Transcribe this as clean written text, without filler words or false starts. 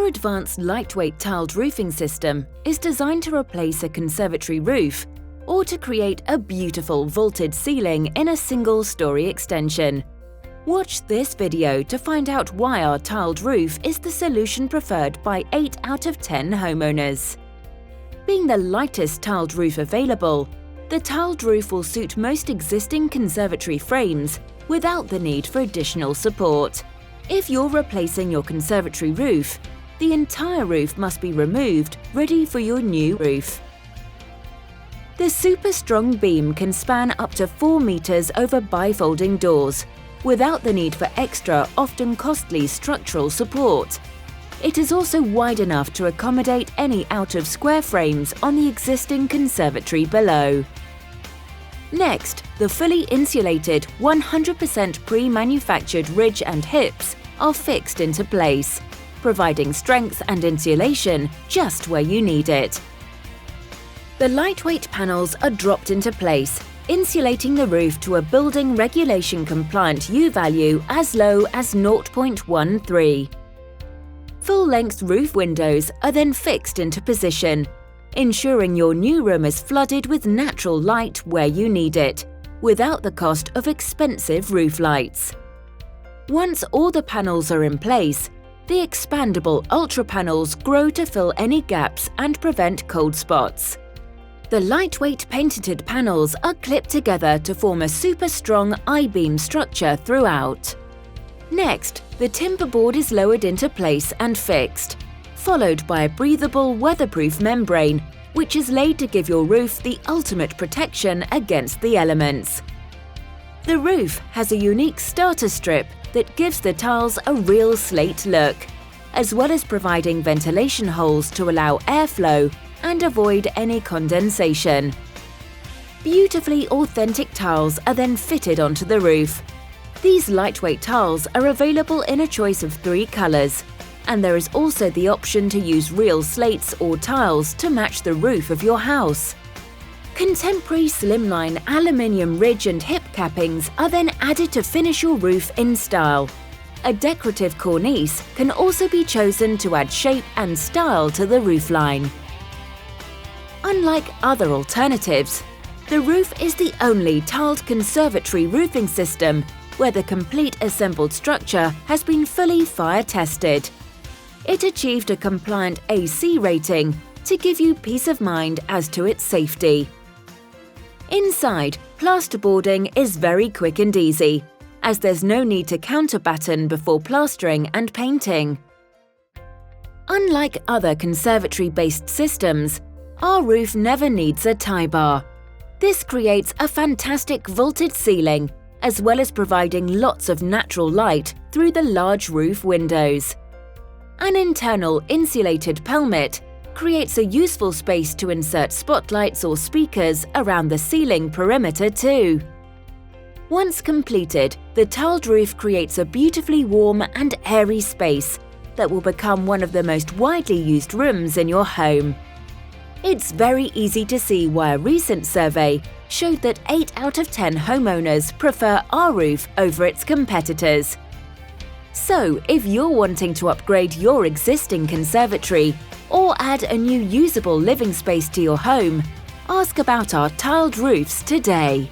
advanced lightweight tiled roofing system is designed to replace a conservatory roof or to create a beautiful vaulted ceiling in a single-story extension. Watch this video to find out why our tiled roof is the solution preferred by 8 out of 10 homeowners. Being the lightest tiled roof available, the tiled roof will suit most existing conservatory frames without the need for additional support. If you're replacing your conservatory roof, the entire roof must be removed, ready for your new roof. The super strong beam can span up to 4 meters over bifolding doors, without the need for extra, often costly structural support. It is also wide enough to accommodate any out-of-square frames on the existing conservatory below. Next, the fully insulated, 100% pre-manufactured ridge and hips are fixed into place, providing strength and insulation just where you need it. The lightweight panels are dropped into place, insulating the roof to a building regulation compliant U value as low as 0.13. Full-length roof windows are then fixed into position, ensuring your new room is flooded with natural light where you need it, without the cost of expensive roof lights. Once all the panels are in place, the expandable Ultra panels grow to fill any gaps and prevent cold spots. The lightweight painted panels are clipped together to form a super strong I-beam structure throughout. Next, the timber board is lowered into place and fixed, followed by a breathable, weatherproof membrane, which is laid to give your roof the ultimate protection against the elements. The roof has a unique starter strip that gives the tiles a real slate look, as well as providing ventilation holes to allow airflow and avoid any condensation. Beautifully authentic tiles are then fitted onto the roof. These lightweight tiles are available in a choice of 3 colors, and there is also the option to use real slates or tiles to match the roof of your house. Contemporary slimline aluminium ridge and hip cappings are then added to finish your roof in style. A decorative cornice can also be chosen to add shape and style to the roofline. Unlike other alternatives, the roof is the only tiled conservatory roofing system where the complete assembled structure has been fully fire-tested. It achieved a compliant AC rating to give you peace of mind as to its safety. Inside, plasterboarding is very quick and easy, as there's no need to counterbatten before plastering and painting. Unlike other conservatory-based systems, our roof never needs a tie bar. This creates a fantastic vaulted ceiling, as well as providing lots of natural light through the large roof windows. An internal insulated pelmet creates a useful space to insert spotlights or speakers around the ceiling perimeter too. Once completed, the tiled roof creates a beautifully warm and airy space that will become one of the most widely used rooms in your home. It's very easy to see why a recent survey showed that 8 out of 10 homeowners prefer our roof over its competitors. So, if you're wanting to upgrade your existing conservatory or add a new usable living space to your home, ask about our tiled roofs today.